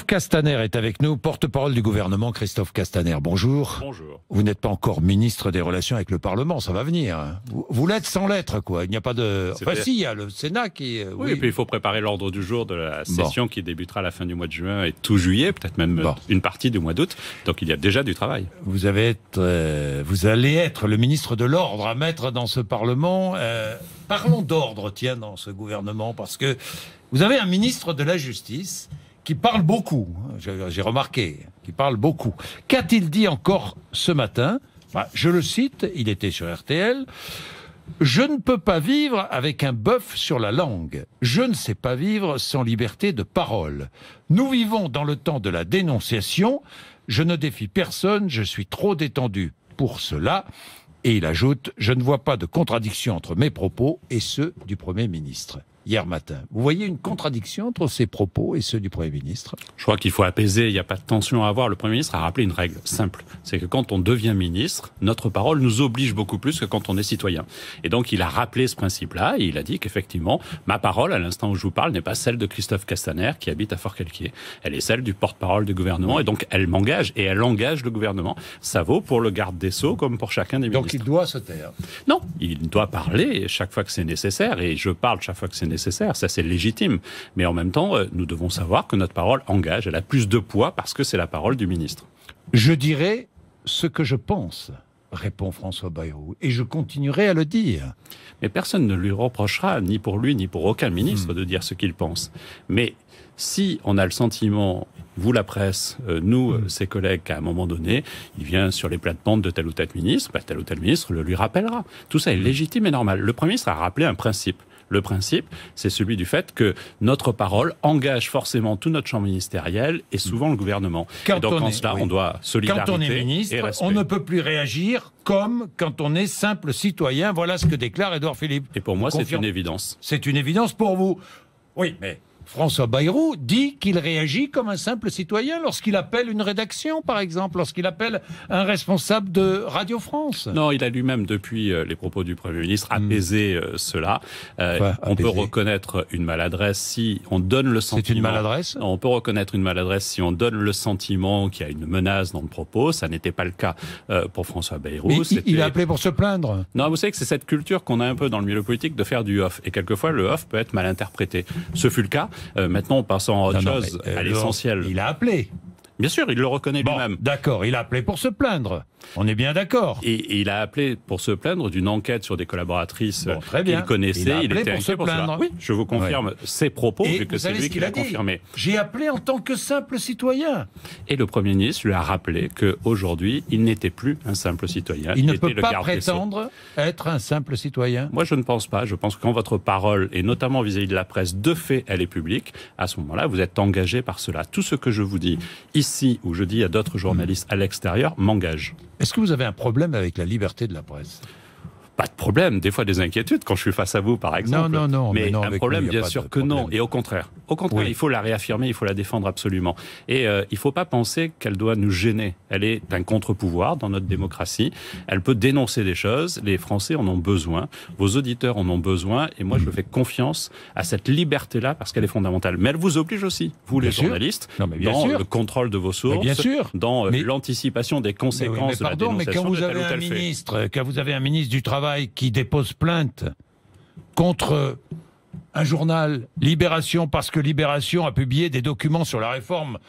Castaner est avec nous, porte-parole du gouvernement. Christophe Castaner, bonjour. Bonjour. Vous n'êtes pas encore ministre des Relations avec le Parlement, ça va venir. Vous l'êtes sans lettres, quoi. Il n'y a pas de... Enfin si, il y a le Sénat qui... Oui, et puis il faut préparer l'ordre du jour de la session qui débutera à la fin du mois de juin et tout juillet, peut-être même une partie du mois d'août. Donc il y a déjà du travail. Vous allez être le ministre de l'ordre à mettre dans ce Parlement. Parlons d'ordre, tiens, dans ce gouvernement, parce que vous avez un ministre de la Justice qui parle beaucoup, j'ai remarqué, qui parle beaucoup. Qu'a-t-il dit encore ce matin? Je le cite, il était sur RTL. « Je ne peux pas vivre avec un bœuf sur la langue. Je ne sais pas vivre sans liberté de parole. Nous vivons dans le temps de la dénonciation. Je ne défie personne, je suis trop détendu pour cela. » Et il ajoute « Je ne vois pas de contradiction entre mes propos et ceux du Premier ministre. » Hier matin. Vous voyez une contradiction entre ses propos et ceux du Premier ministre? Je crois qu'il faut apaiser, il n'y a pas de tension à avoir. Le Premier ministre a rappelé une règle simple. C'est que quand on devient ministre, notre parole nous oblige beaucoup plus que quand on est citoyen. Et donc il a rappelé ce principe-là et il a dit qu'effectivement, ma parole, à l'instant où je vous parle, n'est pas celle de Christophe Castaner qui habite à Forcalquier. Elle est celle du porte-parole du gouvernement et donc elle m'engage et elle engage le gouvernement. Ça vaut pour le garde des Sceaux comme pour chacun des ministres. Donc il doit se taire? Non, il doit parler chaque fois que c'est nécessaire et je parle chaque fois que c'est nécessaire. Ça, c'est légitime. Mais en même temps, nous devons savoir que notre parole engage. Elle a plus de poids parce que c'est la parole du ministre. Je dirai ce que je pense, répond François Bayrou, et je continuerai à le dire. Mais personne ne lui reprochera, ni pour lui, ni pour aucun ministre, de dire ce qu'il pense. Mais si on a le sentiment, vous la presse, nous, ses collègues, qu'à un moment donné, il vient sur les plates-bandes de tel ou tel ministre le lui rappellera. Tout ça est légitime et normal. Le Premier ministre a rappelé un principe. Le principe, c'est celui du fait que notre parole engage forcément tout notre champ ministériel et souvent le gouvernement. Et donc en cela, on doit solidarité. Quand on est ministre, et respect. On ne peut plus réagir comme quand on est simple citoyen. Voilà ce que déclare Édouard Philippe. Et pour moi, c'est une évidence. C'est une évidence pour vous. Oui, mais François Bayrou dit qu'il réagit comme un simple citoyen lorsqu'il appelle une rédaction, par exemple, lorsqu'il appelle un responsable de Radio France. Non, il a lui-même, depuis les propos du Premier ministre, apaisé cela. On peut reconnaître une maladresse si on donne le sentiment... C'est une maladresse? On peut reconnaître une maladresse si on donne le sentiment qu'il y a une menace dans le propos. Ça n'était pas le cas pour François Bayrou. Mais il a appelé pour se plaindre. Non, vous savez que c'est cette culture qu'on a un peu dans le milieu politique de faire du off. Et quelquefois, le off peut être mal interprété. Ce fut le cas. Maintenant, passons à autre chose, à l'essentiel. Il a appelé. Bien sûr, il le reconnaît lui-même. D'accord, il a appelé pour se plaindre. On est bien d'accord. Et il a appelé pour se plaindre d'une enquête sur des collaboratrices qu'il connaissait. Il était inquiet pour cela. Oui, je vous confirme ses propos, vu que c'est lui qui l'a confirmé. J'ai appelé en tant que simple citoyen. Et le Premier ministre lui a rappelé qu'aujourd'hui, il n'était plus un simple citoyen. Il ne peut pas prétendre être un simple citoyen. Moi, je ne pense pas. Je pense que quand votre parole, et notamment vis-à-vis de la presse, de fait, elle est publique, à ce moment-là, vous êtes engagé par cela. Tout ce que je vous dis ici, ou je dis à d'autres journalistes à l'extérieur, m'engage. Est-ce que vous avez un problème avec la liberté de la presse? Pas de problème, des fois des inquiétudes quand je suis face à vous, par exemple. Non. Mais un problème, bien sûr que non. Et au contraire, il faut la réaffirmer, il faut la défendre absolument. Et il ne faut pas penser qu'elle doit nous gêner. Elle est un contre-pouvoir dans notre démocratie. Elle peut dénoncer des choses. Les Français en ont besoin. Vos auditeurs en ont besoin. Et moi, je fais confiance à cette liberté-là parce qu'elle est fondamentale. Mais elle vous oblige aussi, vous les journalistes, dans le contrôle de vos sources, dans l'anticipation des conséquences de la dénonciation de tel ou tel fait. Quand vous avez un ministre du Travail qui dépose plainte contre un journal, Libération, parce que Libération a publié des documents sur la réforme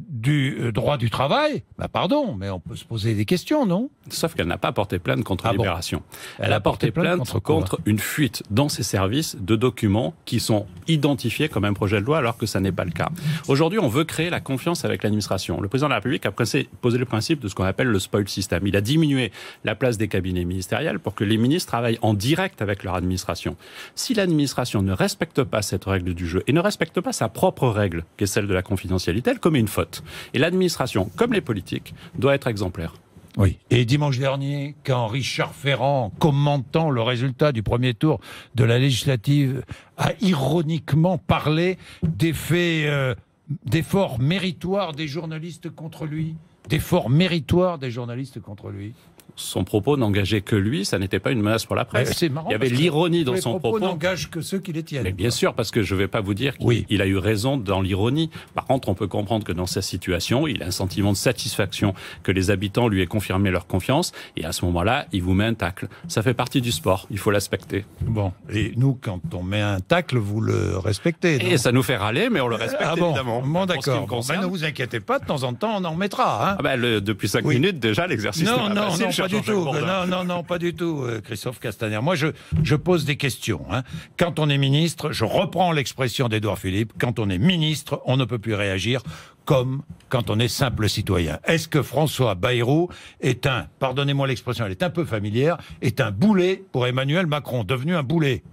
du droit du travail, pardon, mais on peut se poser des questions, non? Sauf qu'elle n'a pas porté plainte contre Libération. Elle a porté plainte contre une fuite dans ses services de documents qui sont identifiés comme un projet de loi alors que ça n'est pas le cas. Aujourd'hui, on veut créer la confiance avec l'administration. Le président de la République a posé le principe de ce qu'on appelle le spoil system. Il a diminué la place des cabinets ministériels pour que les ministres travaillent en direct avec leur administration. Si l'administration ne respecte pas cette règle du jeu et ne respecte pas sa propre règle, qui est celle de la confidentialité, elle commet une faute. Et l'administration, comme les politiques, doit être exemplaire. Oui. Et dimanche dernier, quand Richard Ferrand, commentant le résultat du premier tour de la législative, a ironiquement parlé d'efforts méritoires des journalistes contre lui. D'efforts méritoires des journalistes contre lui. son propos n'engageait que lui, ça n'était pas une menace pour la presse. C'est marrant, il y avait l'ironie dans son propos. Les propos n'engagent que ceux qui les tiennent. Mais bien sûr, parce que je ne vais pas vous dire qu'il a eu raison dans l'ironie. Par contre, on peut comprendre que dans sa situation, il a un sentiment de satisfaction que les habitants lui aient confirmé leur confiance, et à ce moment-là, il vous met un tacle. Ça fait partie du sport, il faut l'aspecter. Bon, et nous, quand on met un tacle, vous le respectez, non? Et ça nous fait râler, mais on le respecte évidemment. Bon, d'accord. Ne vous inquiétez pas, de temps en temps, on en remettra. Hein. Depuis 5 minutes, déjà, l'exercice non, n'est pas facile. Pas du tout. Non, pas du tout, Christophe Castaner. Moi, je pose des questions. Hein. Quand on est ministre, je reprends l'expression d'Édouard Philippe, quand on est ministre, on ne peut plus réagir comme quand on est simple citoyen. Est-ce que François Bayrou est pardonnez-moi l'expression, elle est un peu familière, est un boulet pour Emmanuel Macron, devenu un boulet?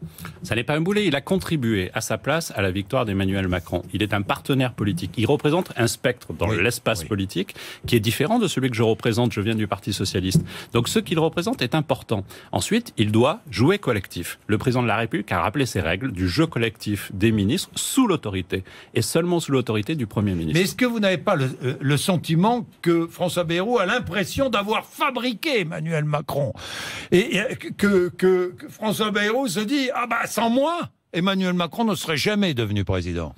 Ça n'est pas un boulet, il a contribué à sa place à la victoire d'Emmanuel Macron. Il est un partenaire politique. Il représente un spectre dans l'espace politique qui est différent de celui que je représente. Je viens du Parti Socialiste. Donc ce qu'il représente est important. Ensuite, il doit jouer collectif. Le président de la République a rappelé ses règles du jeu collectif des ministres sous l'autorité, et seulement sous l'autorité du Premier ministre. Mais est-ce que vous n'avez pas le sentiment que François Bayrou a l'impression d'avoir fabriqué Emmanuel Macron, et que François Bayrou se dit sans moi, Emmanuel Macron ne serait jamais devenu président?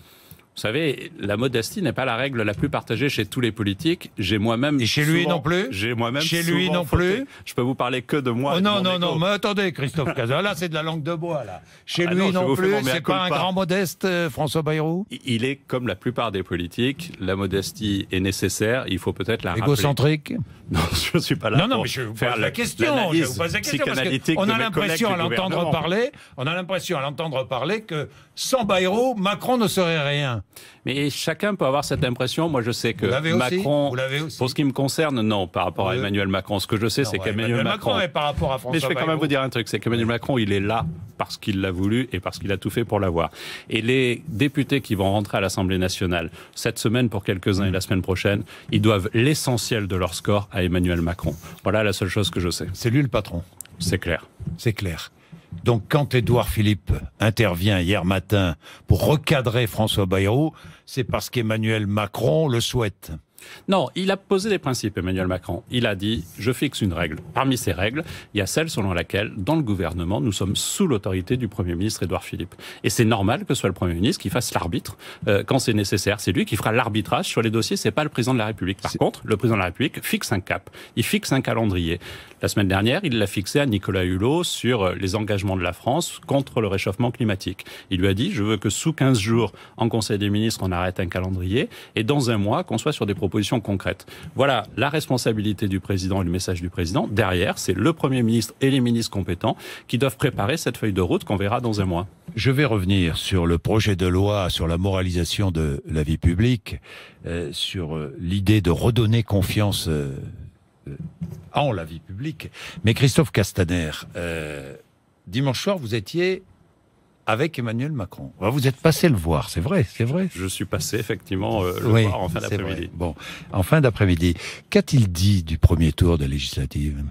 Vous savez, la modestie n'est pas la règle la plus partagée chez tous les politiques. J'ai moi-même... Et chez lui non plus? J'ai moi-même Chez lui non plus? Je peux vous parler que de moi. Non, mais attendez, Christophe Castaner, là c'est de la langue de bois, là. Chez lui non plus, c'est pas un grand modeste, François Bayrou? Il est comme la plupart des politiques, la modestie est nécessaire, il faut peut-être la rappeler. Égocentrique? Non, je ne suis pas là mais je vous pose la question. Je vous pose la question parce qu'on a l'impression à l'entendre parler que sans Bayrou, Macron ne serait rien. Mais chacun peut avoir cette impression. Moi, je sais que Macron, pour ce qui me concerne, non, par rapport à Emmanuel Macron. Ce que je sais, c'est qu'Emmanuel Macron est par rapport à François Bayrou. Mais je vais quand même vous dire un truc, c'est qu'Emmanuel Macron, il est là parce qu'il l'a voulu et parce qu'il a tout fait pour l'avoir. Et les députés qui vont rentrer à l'Assemblée nationale cette semaine pour quelques-uns et la semaine prochaine, ils doivent l'essentiel de leur score à Emmanuel Macron. Voilà la seule chose que je sais. C'est lui le patron. C'est clair. C'est clair. Donc quand Édouard Philippe intervient hier matin pour recadrer François Bayrou, c'est parce qu'Emmanuel Macron le souhaite. Non, il a posé des principes, Emmanuel Macron. Il a dit, je fixe une règle. Parmi ces règles, il y a celle selon laquelle, dans le gouvernement, nous sommes sous l'autorité du Premier ministre Édouard Philippe. Et c'est normal que ce soit le Premier ministre qui fasse l'arbitre quand c'est nécessaire. C'est lui qui fera l'arbitrage sur les dossiers, c'est pas le président de la République. Par contre, le président de la République fixe un cap. Il fixe un calendrier. La semaine dernière, il l'a fixé à Nicolas Hulot sur les engagements de la France contre le réchauffement climatique. Il lui a dit, je veux que sous 15 jours, en Conseil des ministres, on arrête un calendrier, et dans un mois, qu'on soit sur des propositions concrètes. Voilà la responsabilité du président et le message du président. Derrière, c'est le Premier ministre et les ministres compétents qui doivent préparer cette feuille de route qu'on verra dans un mois. Je vais revenir sur le projet de loi sur la moralisation de la vie publique, sur l'idée de redonner confiance en la vie publique. Mais Christophe Castaner, dimanche soir, vous étiez avec Emmanuel Macron. Vous êtes passé le voir, c'est vrai. Je suis passé effectivement le voir en fin d'après-midi. Bon, en fin d'après-midi. Qu'a-t-il dit du premier tour de législative?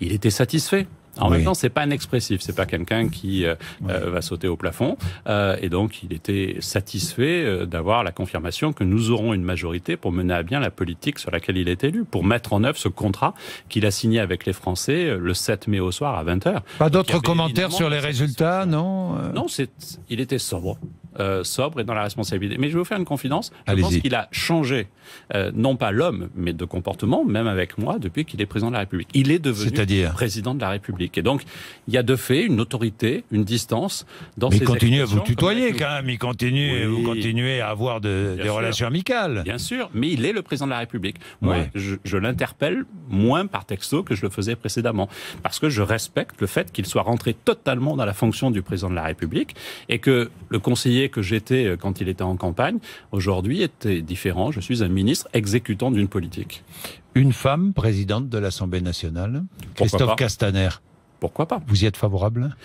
Il était satisfait. En même temps, c'est pas un expressif, c'est pas quelqu'un qui va sauter au plafond, et donc il était satisfait d'avoir la confirmation que nous aurons une majorité pour mener à bien la politique sur laquelle il est élu, pour mettre en œuvre ce contrat qu'il a signé avec les Français le 7 mai au soir à 20h. Pas d'autres commentaires sur les résultats, non? Non, il était sobre. Sobre et dans la responsabilité. Mais je vais vous faire une confidence. Je pense qu'il a changé, non pas l'homme, mais de comportement, même avec moi, depuis qu'il est président de la République. Il est devenu président de la République. Et donc, il y a de fait une autorité, une distance dans ses expressions. Mais il continue à vous tutoyer quand même. Vous continuez à avoir des relations amicales. Bien sûr, mais il est le président de la République. Moi, je l'interpelle moins par texto que je le faisais précédemment. Parce que je respecte le fait qu'il soit rentré totalement dans la fonction du président de la République et que le conseiller que j'étais quand il était en campagne, aujourd'hui était différent. Je suis un ministre exécutant d'une politique. Une femme présidente de l'Assemblée nationale, Christophe Castaner. Pourquoi pas? Vous y êtes favorable?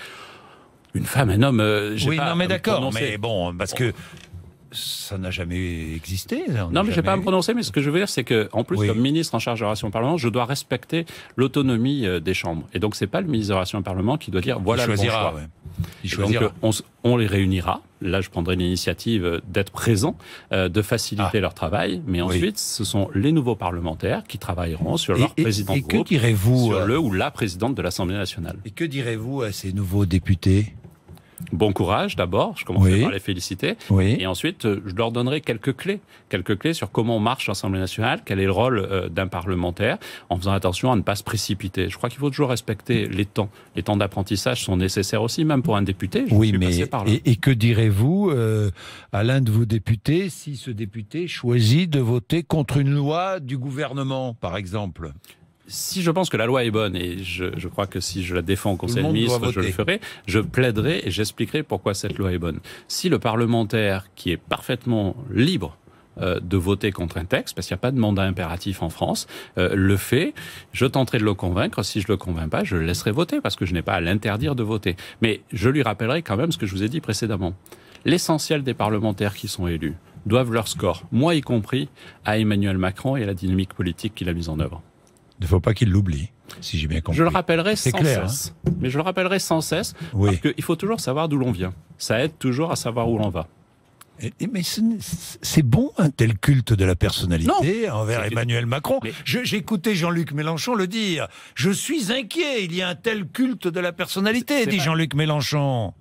Une femme, un homme... oui, non mais d'accord, mais bon, parce que ça n'a jamais existé. Non, mais je ne vais pas me prononcer, mais ce que je veux dire, c'est qu'en plus, comme ministre en charge de la relation au Parlement, je dois respecter l'autonomie des chambres. Et donc, ce n'est pas le ministre de la relation au Parlement qui doit dire, voilà le bon choix. Donc, on les réunira. Là, je prendrai l'initiative d'être présent, de faciliter leur travail. Mais ensuite, ce sont les nouveaux parlementaires qui travailleront sur leur président de groupe, sur le ou la présidente de l'Assemblée nationale. Et que direz-vous à ces nouveaux députés ? Bon courage d'abord, je commencerai par les féliciter, et ensuite je leur donnerai quelques clés sur comment marche l'Assemblée nationale, quel est le rôle d'un parlementaire, en faisant attention à ne pas se précipiter. Je crois qu'il faut toujours respecter les temps. Les temps d'apprentissage sont nécessaires aussi, même pour un député. Et que direz-vous à l'un de vos députés si ce député choisit de voter contre une loi du gouvernement, par exemple ? Si je pense que la loi est bonne, et je crois que si je la défends au Conseil des ministres, je le ferai, je plaiderai et j'expliquerai pourquoi cette loi est bonne. Si le parlementaire, qui est parfaitement libre de voter contre un texte, parce qu'il n'y a pas de mandat impératif en France, le fait, je tenterai de le convaincre. Si je ne le convainc pas, je le laisserai voter, parce que je n'ai pas à l'interdire de voter. Mais je lui rappellerai quand même ce que je vous ai dit précédemment. L'essentiel des parlementaires qui sont élus doivent leur score, moi y compris, à Emmanuel Macron et à la dynamique politique qu'il a mise en œuvre. Il ne faut pas qu'il l'oublie, si j'ai bien compris. Je le rappellerai sans cesse. Mais je le rappellerai sans cesse, parce qu'il faut toujours savoir d'où l'on vient. Ça aide toujours à savoir où l'on va. Mais c'est bon un tel culte de la personnalité envers Emmanuel Macron. J'écoutais Jean-Luc Mélenchon le dire. Je suis inquiet, il y a un tel culte de la personnalité, dit Jean-Luc Mélenchon.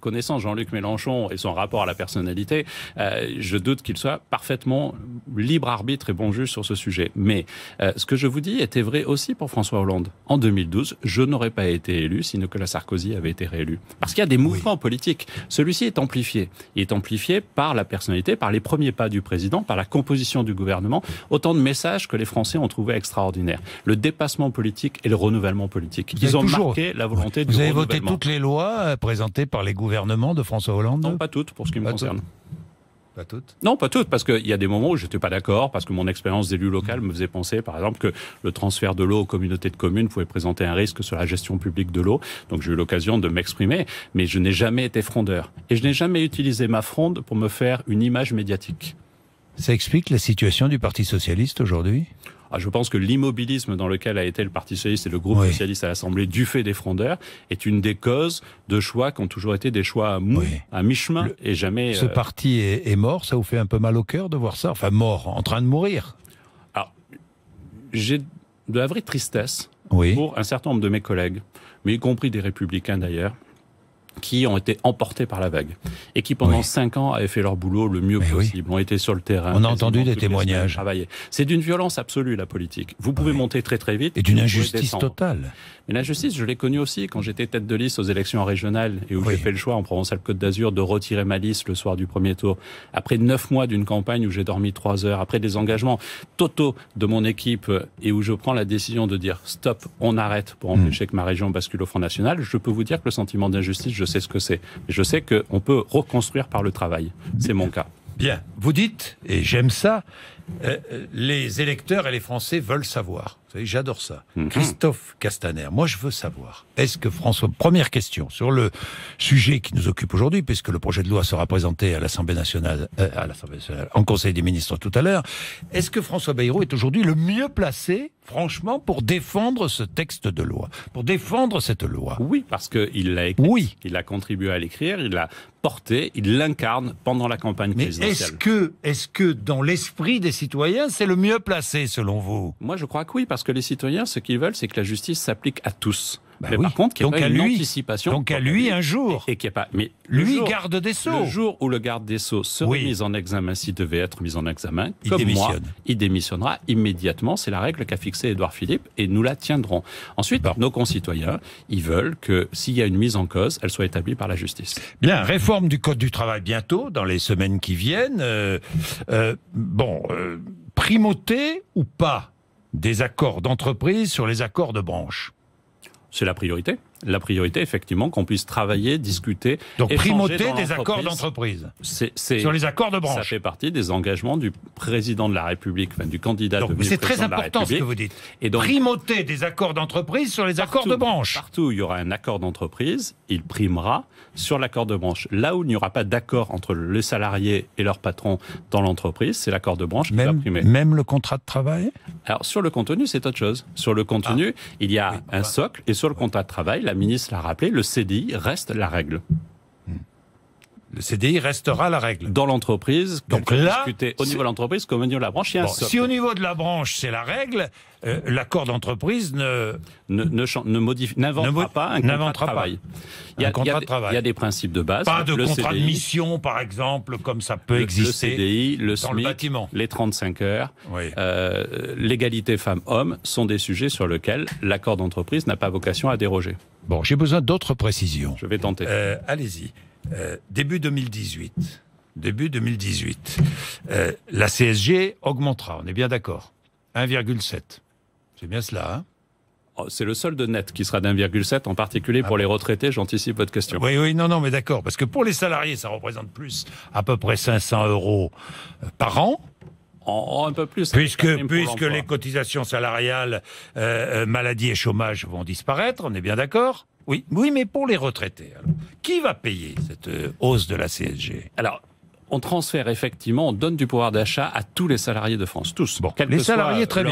Connaissant Jean-Luc Mélenchon et son rapport à la personnalité, je doute qu'il soit parfaitement libre arbitre et bon juge sur ce sujet. Mais ce que je vous dis était vrai aussi pour François Hollande. En 2012, je n'aurais pas été élu si Nicolas Sarkozy avait été réélu. Parce qu'il y a des mouvements politiques. Celui-ci est amplifié. Il est amplifié par la personnalité, par les premiers pas du président, par la composition du gouvernement, autant de messages que les Français ont trouvé extraordinaires. Le dépassement politique et le renouvellement politique. Ils ont marqué la volonté du renouvellement. Vous avez voté toutes les lois présentées par les gouvernements de François Hollande ? Non, pas toutes, pour ce qui me concerne. Pas toutes ? Non, pas toutes, parce qu'il y a des moments où je n'étais pas d'accord, parce que mon expérience d'élu local me faisait penser, par exemple, que le transfert de l'eau aux communautés de communes pouvait présenter un risque sur la gestion publique de l'eau. Donc j'ai eu l'occasion de m'exprimer, mais je n'ai jamais été frondeur. Et je n'ai jamais utilisé ma fronde pour me faire une image médiatique. Ça explique la situation du Parti socialiste aujourd'hui ? Je pense que l'immobilisme dans lequel a été le Parti socialiste et le groupe socialiste à l'Assemblée du fait des frondeurs est une des causes de choix qui ont toujours été des choix mous, à mi-chemin et jamais... Ce parti est mort, ça vous fait un peu mal au cœur de voir ça ? Enfin, mort, en train de mourir. Alors, j'ai de la vraie tristesse pour un certain nombre de mes collègues, mais y compris des Républicains d'ailleurs, qui ont été emportés par la vague et qui pendant 5 ans avaient fait leur boulot le mieux possible, ont été sur le terrain. On a entendu des témoignages. C'est d'une violence absolue la politique. Vous pouvez monter très très vite. Et d'une injustice totale. Mais l'injustice, je l'ai connue aussi quand j'étais tête de liste aux élections régionales et où j'ai fait le choix en Provence-Alpes-Côte d'Azur de retirer ma liste le soir du premier tour. Après 9 mois d'une campagne où j'ai dormi 3 heures, après des engagements totaux de mon équipe et où je prends la décision de dire stop, on arrête pour empêcher que ma région bascule au Front National, je peux vous dire que le sentiment d'injustice, je sais ce que c'est. Je sais qu'on peut reconstruire par le travail. C'est mon cas. Bien. Vous dites, et j'aime ça, les électeurs et les Français veulent savoir. Vous savez, j'adore ça. Christophe Castaner, moi je veux savoir, est-ce que François... Première question, sur le sujet qui nous occupe aujourd'hui, puisque le projet de loi sera présenté à l'Assemblée nationale, en Conseil des ministres tout à l'heure, est-ce que François Bayrou est aujourd'hui le mieux placé, franchement, pour défendre ce texte de loi, pour défendre cette loi? Oui, parce qu'il l'a écrit, il a contribué à l'écrire, il l'a porté, il l'incarne pendant la campagne présidentielle. Mais est-ce que dans l'esprit des citoyens, c'est le mieux placé, selon vous? Moi, je crois que oui, parce que les citoyens, ce qu'ils veulent, c'est que la justice s'applique à tous. Mais par contre, qu'il n'y ait pas une anticipation. Donc à lui, un jour. Et qu'il n'y ait pas. Mais lui, garde des Sceaux. Le jour où le garde des Sceaux serait mis en examen, s'il devait être mis en examen, il démissionnera immédiatement. C'est la règle qu'a fixée Édouard Philippe et nous la tiendrons. Ensuite, nos concitoyens, ils veulent que s'il y a une mise en cause, elle soit établie par la justice. Bien, réforme du Code du travail bientôt, dans les semaines qui viennent. Primauté ou pas des accords d'entreprise sur les accords de branche? C'est la priorité. La priorité, effectivement, qu'on puisse travailler, discuter, donc échanger primauté des accords d'entreprise sur les accords de branche. Ça fait partie des engagements du président de la République, enfin, du candidat devenu c'est président très important ce que vous dites. Et donc, primauté des accords d'entreprise sur les accords de branche. Partout où il y aura un accord d'entreprise, il primera sur l'accord de branche. Là où il n'y aura pas d'accord entre les salariés et leur patron dans l'entreprise, c'est l'accord de branche qui va primer. Même le contrat de travail ? Alors, sur le contenu, c'est autre chose. Sur le contenu, il y a un socle, et sur le contrat de travail, la ministre l'a rappelé, le CDI reste la règle. Le CDI restera la règle. Dans l'entreprise, donc là, discuter au niveau de l'entreprise comme au niveau de la branche, il y a un socle. Si au niveau de la branche, c'est la règle, l'accord d'entreprise n'inventera pas un contrat de travail. Il y a des principes de base. Pas de contrat de mission, par exemple, comme ça peut exister. Le CDI, le SMIC, le bâtiment. Les 35 heures, l'égalité femmes-hommes sont des sujets sur lesquels l'accord d'entreprise n'a pas vocation à déroger. Bon, j'ai besoin d'autres précisions. Je vais tenter. Allez-y. Début 2018, la CSG augmentera, on est bien d'accord. 1,7. C'est bien cela, hein ? C'est le solde net qui sera d'1,7, en particulier pour les retraités, j'anticipe votre question. Oui, non, mais d'accord, parce que pour les salariés, ça représente plus, à peu près 500 € par an. Un peu plus. Puisque les cotisations salariales, maladie et chômage vont disparaître, on est bien d'accord ? Oui, mais pour les retraités, alors, qui va payer cette hausse de la CSG ? Alors, on transfère effectivement, on donne du pouvoir d'achat à tous les salariés de France, tous, quel que soit leur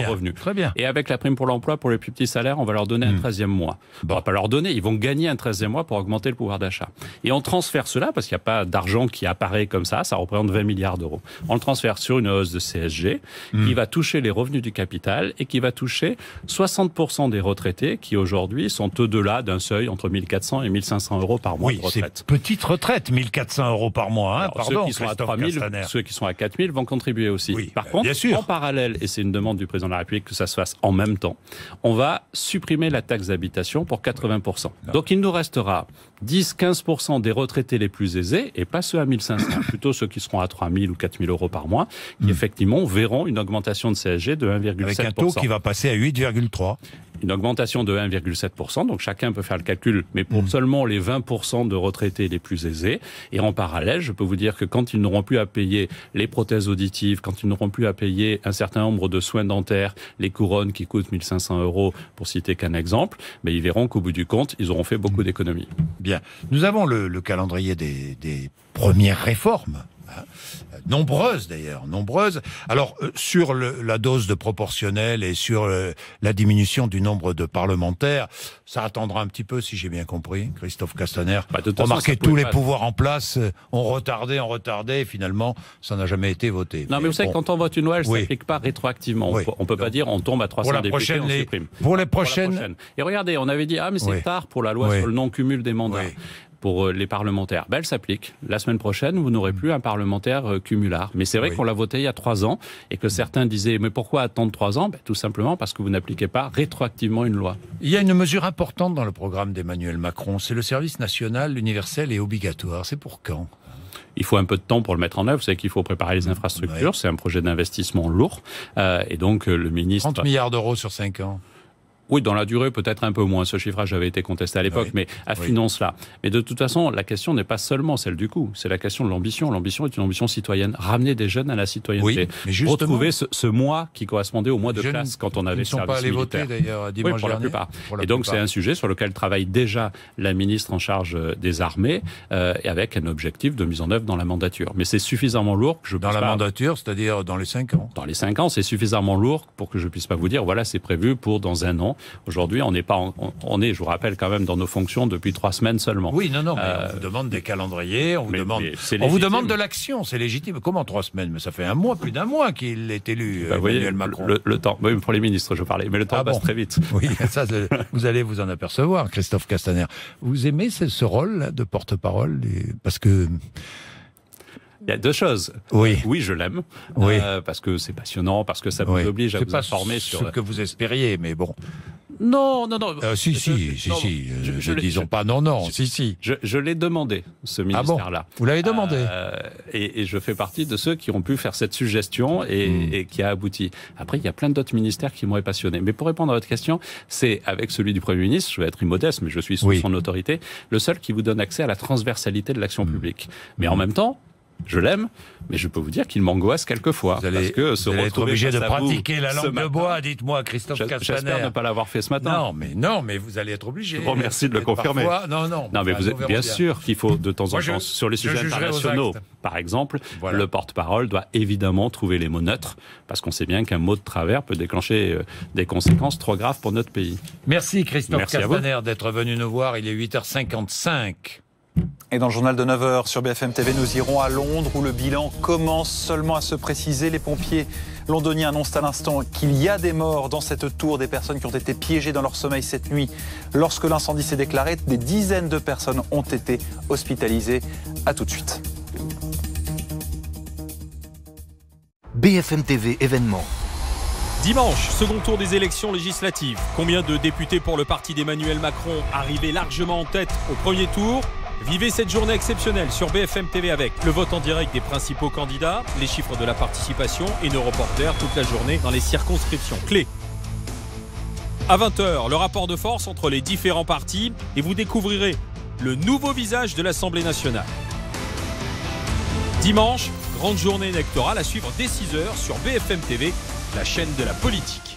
revenu. Très bien. Et avec la prime pour l'emploi, pour les plus petits salaires, on va leur donner un 13e mois. On va pas leur donner, ils vont gagner un 13e mois pour augmenter le pouvoir d'achat. Et on transfère cela, parce qu'il n'y a pas d'argent qui apparaît comme ça représente 20 milliards d'euros. On le transfère sur une hausse de CSG qui va toucher les revenus du capital et qui va toucher 60% des retraités qui aujourd'hui sont au-delà d'un seuil entre 1400 et 1500 € par mois de retraite. C'est petite retraite, 1400 € par mois, hein, pardon. À 3 000, ceux qui sont à 4 000 vont contribuer aussi. Par contre, en parallèle, et c'est une demande du président de la République que ça se fasse en même temps, on va supprimer la taxe d'habitation pour 80%. Donc il nous restera 10-15% des retraités les plus aisés, et pas ceux à 1 500, plutôt ceux qui seront à 3 000 ou 4 000 € par mois, qui effectivement verront une augmentation de CSG de 1,7%. Avec un taux qui va passer à 8,3%. Une augmentation de 1,7%, donc chacun peut faire le calcul, mais pour seulement les 20% de retraités les plus aisés. Et en parallèle, je peux vous dire que quand ils n'auront plus à payer les prothèses auditives, quand ils n'auront plus à payer un certain nombre de soins dentaires, les couronnes qui coûtent 1 500 €, pour citer qu'un exemple, mais ils verront qu'au bout du compte, ils auront fait beaucoup d'économies. Bien. Nous avons le calendrier des premières réformes. Nombreuses d'ailleurs, nombreuses. Alors, sur la dose de proportionnel et sur la diminution du nombre de parlementaires, ça attendra un petit peu, si j'ai bien compris, Christophe Castaner. Remarquez, tous les pouvoirs en place ont retardé, et finalement, ça n'a jamais été voté. Non, mais vous savez, quand on vote une loi, elle ne s'applique pas rétroactivement. On ne peut pas dire on tombe à 300 députés, on supprime. Pour les prochaines... Et regardez, on avait dit, mais c'est tard pour la loi sur le non-cumul des mandats. Pour les parlementaires. Elle s'applique. La semaine prochaine, vous n'aurez plus un parlementaire cumulard. Mais c'est vrai qu'on l'a voté il y a 3 ans et que certains disaient, mais pourquoi attendre 3 ans ? Tout simplement parce que vous n'appliquez pas rétroactivement une loi. Il y a une mesure importante dans le programme d'Emmanuel Macron, c'est le service national universel et obligatoire. C'est pour quand ? Il faut un peu de temps pour le mettre en œuvre. Vous savez qu'il faut préparer les infrastructures. C'est un projet d'investissement lourd. Et donc, le ministre... 30 milliards d'euros sur 5 ans. Oui, dans la durée, peut-être un peu moins. Ce chiffrage avait été contesté à l'époque, mais affinons cela. Mais de toute façon, la question n'est pas seulement celle du coût, c'est la question de l'ambition. L'ambition est une ambition citoyenne. Ramener des jeunes à la citoyenneté. Mais justement, retrouver ce mois qui correspondait au mois de classe quand on avait le service militaire. Ils ne sont pas allés voter, d'ailleurs, dimanche pour la plupart. Et donc, c'est un sujet sur lequel travaille déjà la ministre en charge des armées, et avec un objectif de mise en œuvre dans la mandature. Mais c'est suffisamment lourd que je puisse Dans la mandature, c'est-à-dire dans les 5 ans. Dans les 5 ans, c'est suffisamment lourd pour que je puisse pas vous dire, voilà, c'est prévu pour dans 1 an. Aujourd'hui, on est, je vous rappelle, quand même dans nos fonctions depuis 3 semaines seulement. Oui, non, mais on vous demande des calendriers, on vous demande de l'action, c'est légitime. Comment 3 semaines ? Mais ça fait 1 mois, plus d'1 mois qu'il est élu, Emmanuel Macron. Le temps, oui, pour les ministres, je parlais, mais le temps passe très vite. Oui, ça, vous allez vous en apercevoir, Christophe Castaner. Vous aimez ce rôle là, de porte-parole ? Parce que... Il y a 2 choses. Oui, je l'aime. Parce que c'est passionnant, parce que ça vous oblige à vous informer sur... ce que vous espériez, mais bon... Non. Si. Disons pas non. Si. Je l'ai demandé, ce ministère-là. Vous l'avez demandé. Et je fais partie de ceux qui ont pu faire cette suggestion et qui a abouti. Après, il y a plein d'autres ministères qui m'auraient passionné. Mais pour répondre à votre question, c'est avec celui du Premier ministre, je vais être immodeste, mais je suis sous son autorité, le seul qui vous donne accès à la transversalité de l'action publique. Mais en même temps, je l'aime, mais je peux vous dire qu'il m'angoisse quelquefois. Vous allez être obligé de pratiquer la langue de bois, dites-moi, Christophe Castaner. J'espère ne pas l'avoir fait ce matin. Non, mais vous allez être obligé. Je vous remercie de le confirmer. Parfois, non, mais vous êtes bien sûr qu'il faut de temps en temps, sur les sujets internationaux, par exemple, le porte-parole doit évidemment trouver les mots neutres, parce qu'on sait bien qu'un mot de travers peut déclencher des conséquences trop graves pour notre pays. Merci Christophe Castaner d'être venu nous voir. Il est 8h55. Et dans le journal de 9h sur BFM TV, nous irons à Londres où le bilan commence seulement à se préciser. Les pompiers londoniens annoncent à l'instant qu'il y a des morts dans cette tour, des personnes qui ont été piégées dans leur sommeil cette nuit. Lorsque l'incendie s'est déclaré, des dizaines de personnes ont été hospitalisées. À tout de suite. BFM TV événement. Dimanche, second tour des élections législatives. Combien de députés pour le parti d'Emmanuel Macron arrivés largement en tête au premier tour ? Vivez cette journée exceptionnelle sur BFM TV avec le vote en direct des principaux candidats, les chiffres de la participation et nos reporters toute la journée dans les circonscriptions clés. À 20h, le rapport de force entre les différents partis et vous découvrirez le nouveau visage de l'Assemblée nationale. Dimanche, grande journée électorale à suivre dès 6h sur BFM TV, la chaîne de la politique.